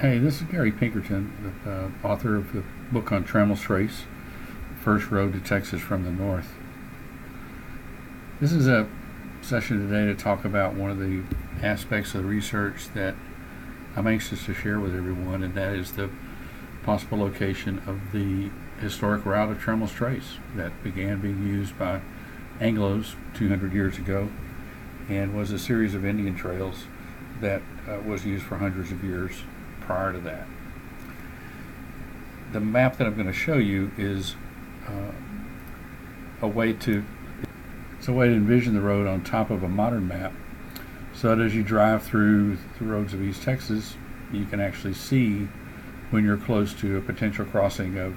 Hey, this is Gary Pinkerton, the author of the book on Trammel's Trace, First Road to Texas from the North. This is a session today to talk about one of the aspects of the research that I'm anxious to share with everyone, and that is the possible location of the historic route of Trammel's Trace that began being used by Anglos 200 years ago and was a series of Indian trails that was used for hundreds of years prior to that. The map that I'm going to show you is a way to envision the road on top of a modern map, so that as you drive through the roads of East Texas, you can actually see when you're close to a potential crossing of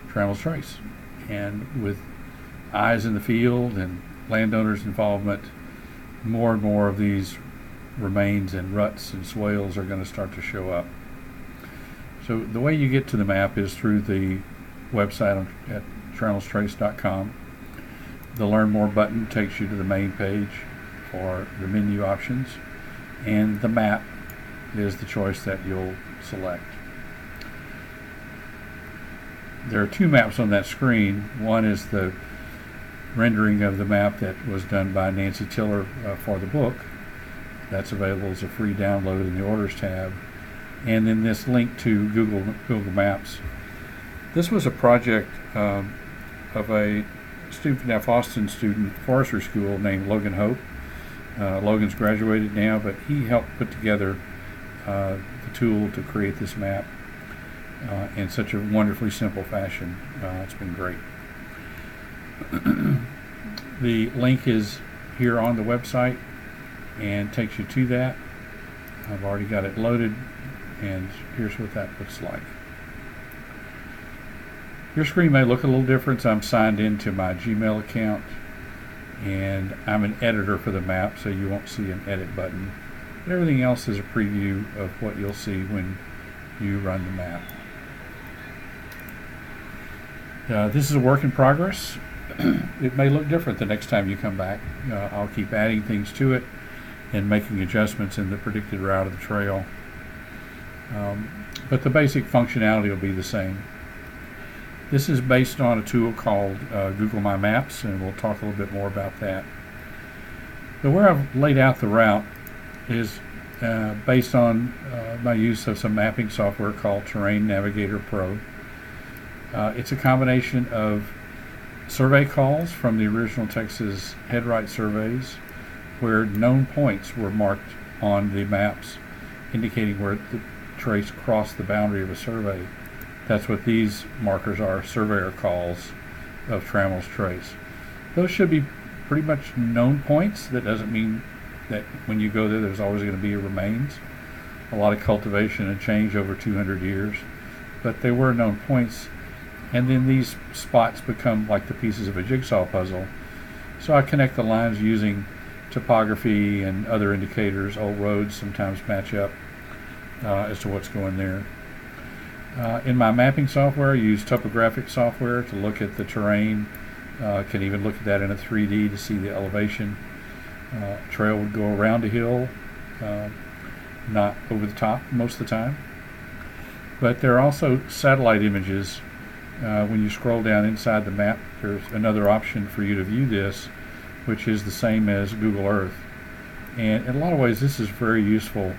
Trammel's Trace. And with eyes in the field and landowners' involvement, more and more of these remains and ruts and swales are going to start to show up. So the way you get to the map is through the website at trammelstrace.com. The Learn More button takes you to the main page for the menu options, and the map is the choice that you'll select. There are two maps on that screen. One is the rendering of the map that was done by Nancy Tiller for the book. That's available as a free download in the Orders tab. And then this link to Google Maps. This was a project of a student from Austin student, forestry school, named Logan Hope. Logan's graduated now, but he helped put together the tool to create this map in such a wonderfully simple fashion. It's been great. The link is here on the website and takes you to that. I've already got it loaded, and here's what that looks like. Your screen may look a little different. I'm signed into my Gmail account, and I'm an editor for the map, so you won't see an edit button. But everything else is a preview of what you'll see when you run the map. This is a work in progress. It may look different the next time you come back. I'll keep adding things to it and making adjustments in the predicted route of the trail. But the basic functionality will be the same. This is based on a tool called Google My Maps, and we'll talk a little bit more about that. But where I've laid out the route is based on my use of some mapping software called Terrain Navigator Pro. It's a combination of survey calls from the original Texas headright surveys, where known points were marked on the maps indicating where the trace crossed the boundary of a survey. That's what these markers are, surveyor calls of Trammel's Trace. Those should be pretty much known points. That doesn't mean that when you go there there's always going to be remains. A lot of cultivation and change over 200 years, but they were known points. And then these spots become like the pieces of a jigsaw puzzle. So I connect the lines using topography and other indicators. Old roads sometimes match up as to what's going there. In my mapping software, I use topographic software to look at the terrain. Can even look at that in a 3D to see the elevation. Trail would go around a hill, not over the top most of the time. But there are also satellite images. When you scroll down inside the map, there's another option for you to view this, which is the same as Google Earth. And in a lot of ways, this is very useful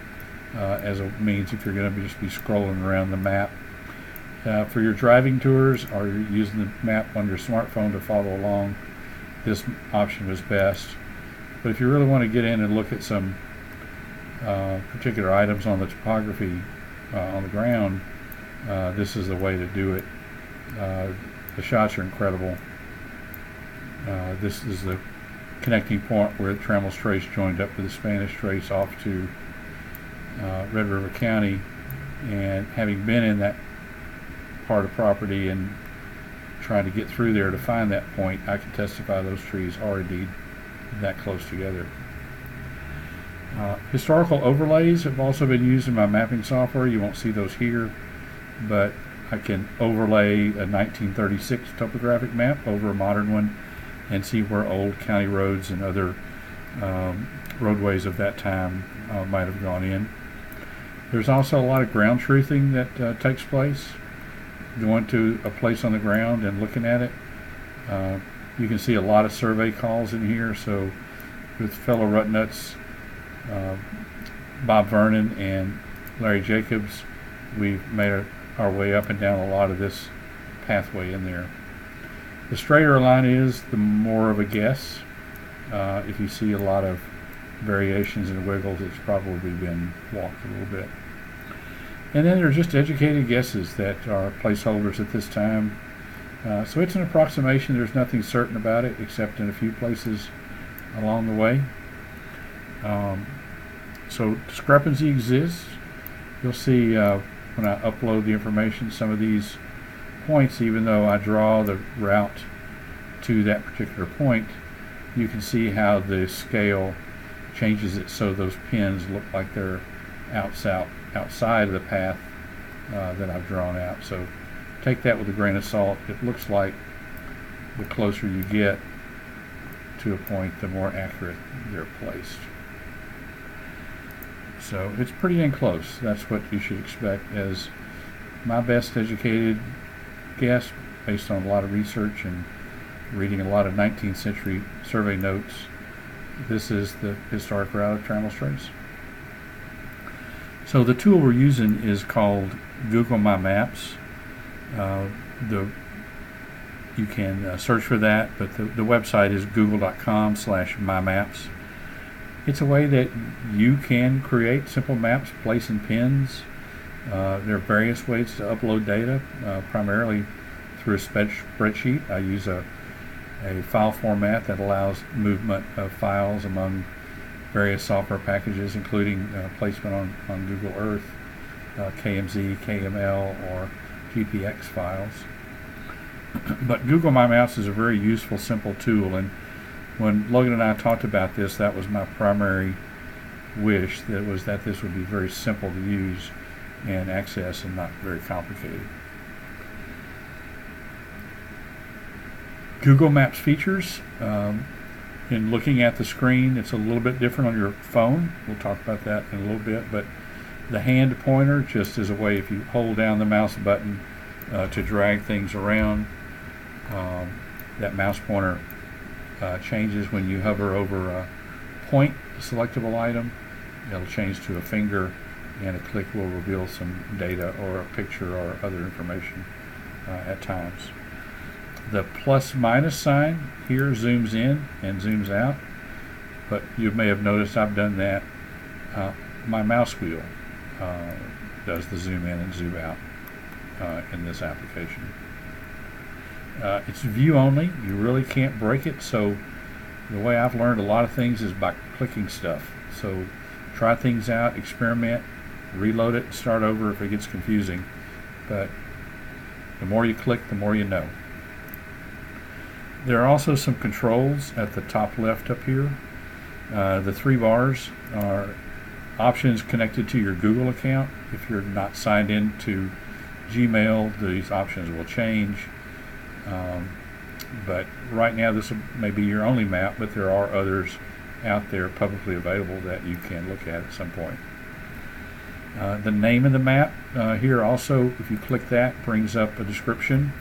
as a means if you're going to just be scrolling around the map. For your driving tours, or you're using the map on your smartphone to follow along, this option was best. But if you really want to get in and look at some particular items on the topography on the ground, this is the way to do it. The shots are incredible. This is the connecting point where Trammel's Trace joined up with the Spanish Trace off to Red River County, and having been in that part of property and trying to get through there to find that point, I can testify those trees are indeed that close together. Historical overlays have also been used in my mapping software. You won't see those here, but I can overlay a 1936 topographic map over a modern one and see where old county roads and other roadways of that time might have gone in. There's also a lot of ground truthing that takes place. Going to a place on the ground and looking at it. You can see a lot of survey calls in here. So with fellow Rutnuts, Bob Vernon and Larry Jacobs, we've made our way up and down a lot of this pathway in there. The straighter a line is, the more of a guess. If you see a lot of variations and wiggles, it's probably been walked a little bit. And then there's just educated guesses that are placeholders at this time. So it's an approximation. There's nothing certain about it except in a few places along the way. So discrepancy exists. You'll see when I upload the information, some of these points, even though I draw the route to that particular point, you can see how the scale changes it so those pins look like they're outside of the path that I've drawn out. So take that with a grain of salt. It looks like the closer you get to a point, the more accurate they're placed. So it's pretty dang close. That's what you should expect as my best educated guess, based on a lot of research and reading a lot of 19th century survey notes. This is the historic route of Trammel Straits. So the tool we're using is called Google My Maps. You can search for that, but the website is google.com/mymaps. It's a way that you can create simple maps, placing pins. There are various ways to upload data, primarily through a spreadsheet. I use a file format that allows movement of files among various software packages, including placement on Google Earth, KMZ, KML, or GPX files. But Google My Maps is a very useful, simple tool, and when Logan and I talked about this, that was my primary wish, that this would be very simple to use and access and not very complicated. Google Maps features, in looking at the screen, it's a little bit different on your phone. We'll talk about that in a little bit, but the hand pointer just is a way, if you hold down the mouse button to drag things around, that mouse pointer changes when you hover over a point, a selectable item. It'll change to a finger, and a click will reveal some data or a picture or other information at times. The plus minus sign here zooms in and zooms out, but you may have noticed I've done that. My mouse wheel does the zoom in and zoom out in this application. It's view only. You really can't break it, so the way I've learned a lot of things is by clicking stuff. So try things out, experiment, reload it, and start over if it gets confusing. But the more you click, the more you know. There are also some controls at the top left up here. The 3 bars are options connected to your Google account. If you're not signed in to Gmail, these options will change. But right now this may be your only map, but there are others out there publicly available that you can look at some point. The name of the map here also, if you click that, brings up a description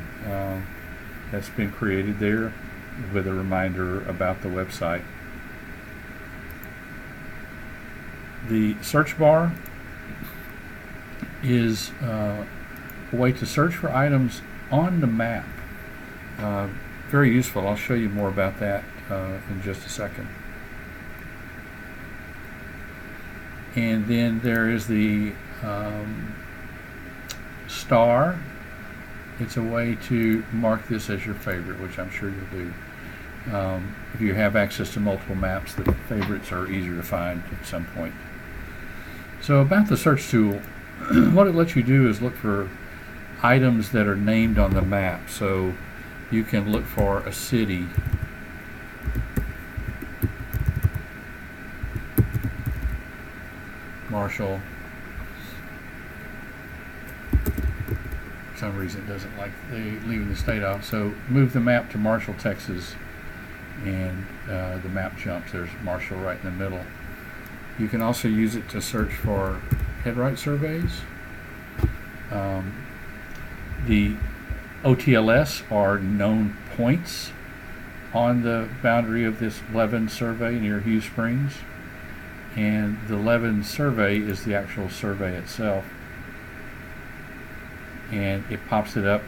that's been created there with a reminder about the website. The search bar is a way to search for items on the map. Very useful. I'll show you more about that in just a second. And then there is the star. It's a way to mark this as your favorite, which I'm sure you'll do. If you have access to multiple maps, the favorites are easier to find at some point. So about the search tool, what it lets you do is look for items that are named on the map. So you can look for a city. Marshall. For some reason it doesn't like leaving the state off. So move the map to Marshall, Texas, and the map jumps. There's Marshall right in the middle. You can also use it to search for headright surveys. The OTLS are known points on the boundary of this Levin survey near Hughes Springs, and the Levin survey is the actual survey itself, and it pops it up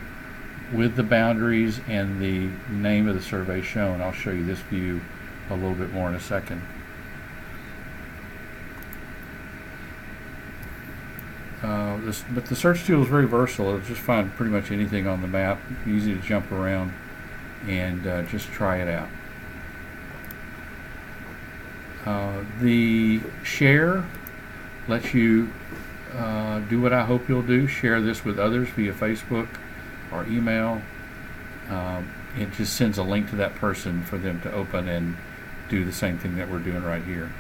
with the boundaries and the name of the survey shown. I'll show you this view a little bit more in a second. But the search tool is very versatile. It'll just find pretty much anything on the map, easy to jump around and just try it out. The share lets you do what I hope you'll do, share this with others via Facebook or email. It just sends a link to that person for them to open and do the same thing that we're doing right here.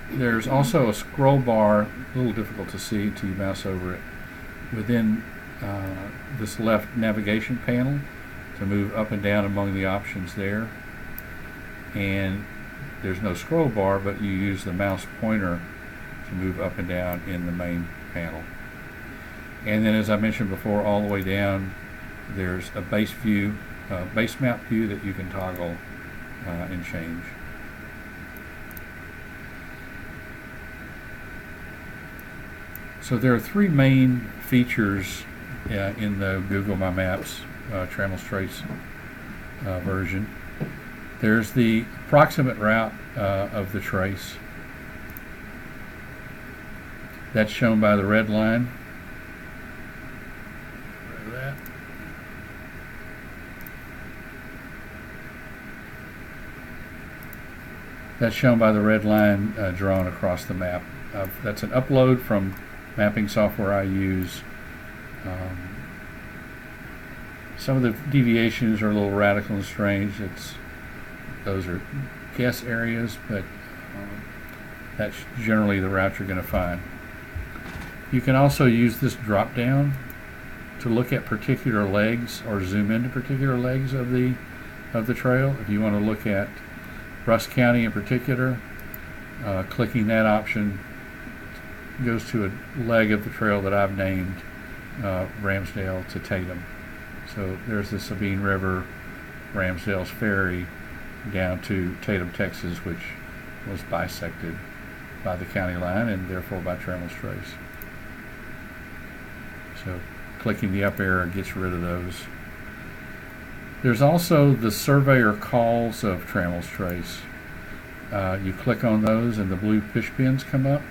There's also a scroll bar, a little difficult to see until you mouse over it, within this left navigation panel to move up and down among the options there. And there's no scroll bar, but you use the mouse pointer to move up and down in the main panel. And then, as I mentioned before, all the way down there's a base view, base map view that you can toggle and change. So there are three main features in the Google My Maps Trammel's Trace version. There's the approximate route of the trace. That's shown by the red line. That's shown by the red line drawn across the map. That's an upload from mapping software I use. Some of the deviations are a little radical and strange. Those are guess areas, but that's generally the route you're going to find. You can also use this drop down to look at particular legs or zoom into particular legs of the trail. If you want to look at Rusk County in particular, clicking that option goes to a leg of the trail that I've named Ramsdale to Tatum. So there's the Sabine River, Ramsdale's Ferry, down to Tatum, Texas, which was bisected by the county line and therefore by Trammel's Trace. So clicking the up arrow gets rid of those. There's also the surveyor calls of Trammel's Trace. You click on those and the blue push pins come up.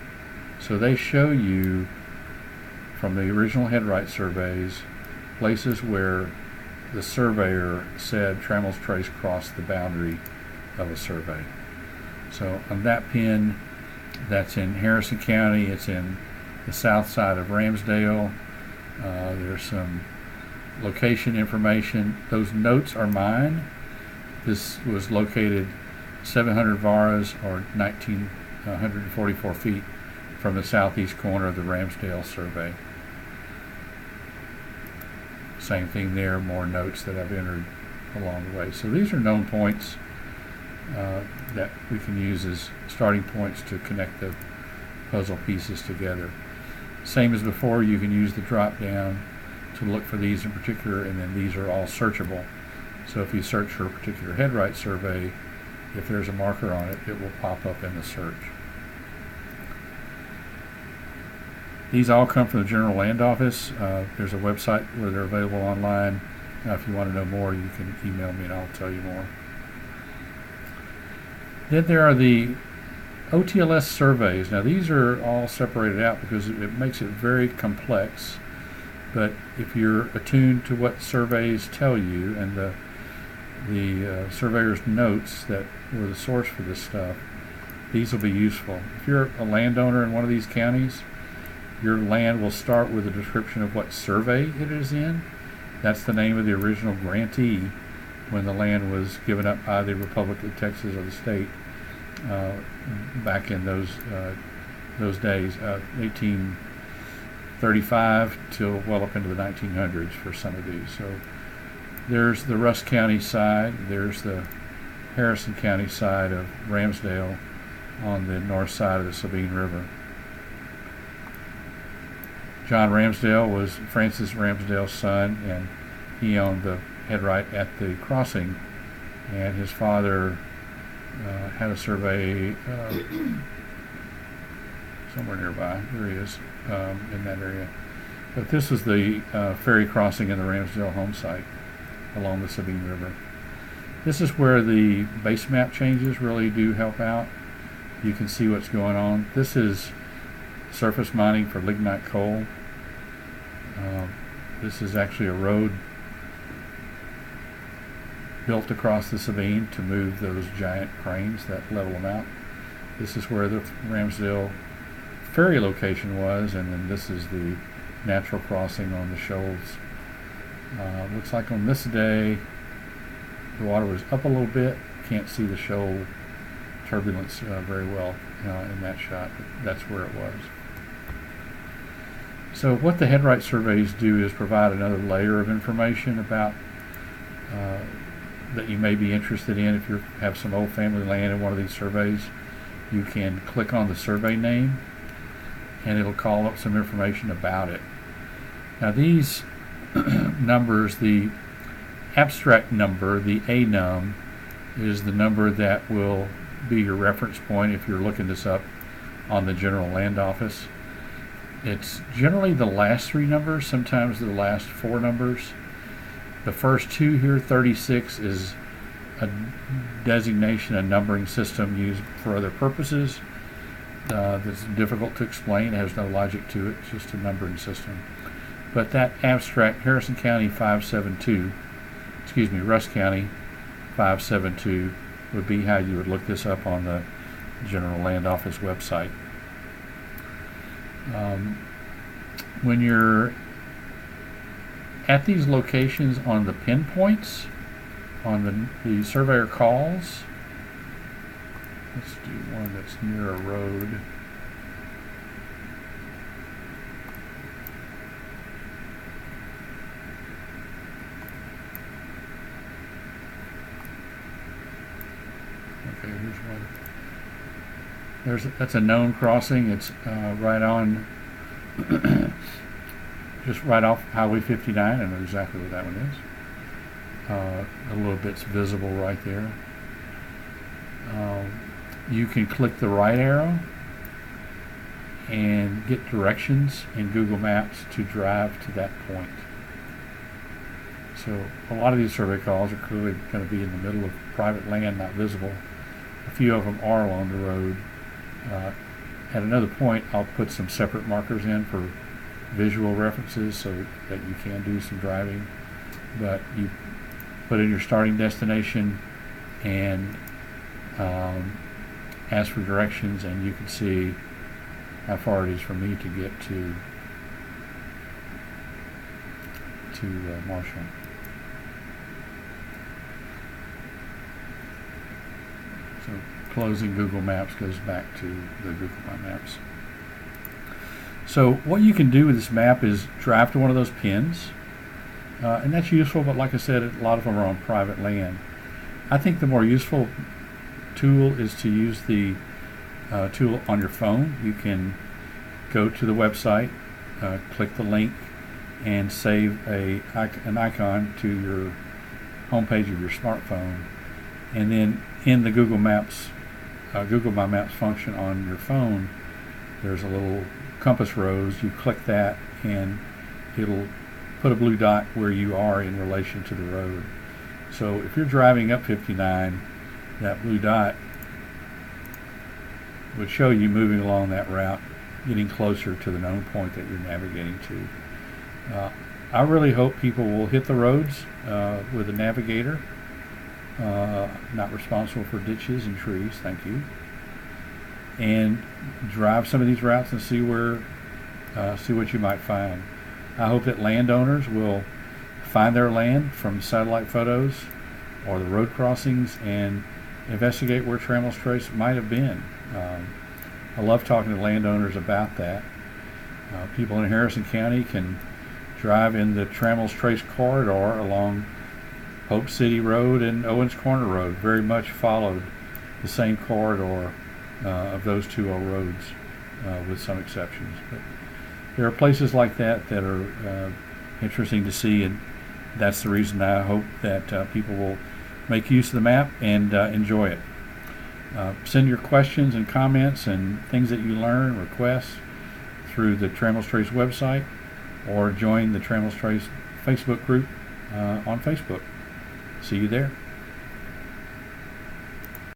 So they show you from the original headright surveys places where the surveyor said Trammel's Trace crossed the boundary of a survey. So on that pin, that's in Harrison County, it's in the south side of Ramsdale. There's some location information. Those notes are mine. This was located 700 varas or 1,944 feet from the southeast corner of the Ramsdale survey. Same thing there, more notes that I've entered along the way. So these are known points that we can use as starting points to connect the puzzle pieces together. Same as before, you can use the drop down to look for these in particular, and then these are all searchable. So if you search for a particular headright survey, if there's a marker on it, it will pop up in the search. These all come from the General Land Office. There's a website where they're available online. If you want to know more, you can email me and I'll tell you more. Then there are the OTLS surveys. Now these are all separated out because it makes it very complex. But if you're attuned to what surveys tell you and the surveyor's notes that were the source for this stuff, these will be useful. If you're a landowner in one of these counties, your land will start with a description of what survey it is in. That's the name of the original grantee when the land was given up by the Republic of Texas or the state back in those days, 1835 till well up into the 1900s for some of these. So there's the Rusk County side, there's the Harrison County side of Ramsdale, on the north side of the Sabine River. John Ramsdale was Francis Ramsdale's son, and he owned the headright at the crossing, and his father had a survey somewhere nearby. There he is, in that area. But this is the ferry crossing in the Ramsdale home site along the Sabine River. This is where the base map changes really do help out. You can see what's going on. This is surface mining for lignite coal. This is actually a road built across the Sabine to move those giant cranes that level them out. This is where the Ramsdale ferry location was, and then this is the natural crossing on the shoals. Looks like on this day the water was up a little bit. Can't see the shoal turbulence very well in that shot, but that's where it was. So what the headright surveys do is provide another layer of information about that you may be interested in. If you have some old family land in one of these surveys, you can click on the survey name and it'll call up some information about it. Now these numbers, the abstract number, the ANUM, is the number that will be your reference point if you're looking this up on the General Land Office. It's generally the last three numbers, sometimes the last four numbers. The first two here, 36, is a designation, a numbering system used for other purposes. That's difficult to explain. It has no logic to it. It's just a numbering system. But that abstract, Harrison County 572, Rusk County 572, would be how you would look this up on the General Land Office website. When you're at these locations on the pinpoints, on the surveyor calls, let's do one that's near a road. Okay, here's one. That's a known crossing. It's right on, just right off Highway 59. I know exactly what that one is. A little bit's visible right there. You can click the right arrow and get directions in Google Maps to drive to that point. So a lot of these survey calls are clearly going to be in the middle of private land, not visible. A few of them are along the road. At another point, I'll put some separate markers in for visual references so that you can do some driving. But you put in your starting destination and ask for directions, and you can see how far it is for me to get to Marshall. So closing Google Maps goes back to the Google My Maps. So what you can do with this map is drive to one of those pins, and that's useful, but like I said, a lot of them are on private land. I think the more useful tool is to use the tool on your phone. You can go to the website, click the link, and save an icon to your homepage of your smartphone, and then in the Google Maps, Google My Maps function on your phone, there's a little compass rose. You click that and it'll put a blue dot where you are in relation to the road. So if you're driving up 59, that blue dot would show you moving along that route, getting closer to the known point that you're navigating to. I really hope people will hit the roads with a navigator. Not responsible for ditches and trees, thank you. And drive some of these routes and see what you might find. I hope that landowners will find their land from satellite photos or the road crossings and investigate where Trammel's Trace might have been. I love talking to landowners about that. People in Harrison County can drive in the Trammel's Trace corridor along Hope City Road and Owens Corner Road. Very much followed the same corridor of those 2 roads, with some exceptions. But there are places like that that are interesting to see, and that's the reason I hope that people will make use of the map and enjoy it. Send your questions and comments and things that you learn, requests, through the Trammel Trace website, or join the Trammel Trace Facebook group on Facebook. See you there.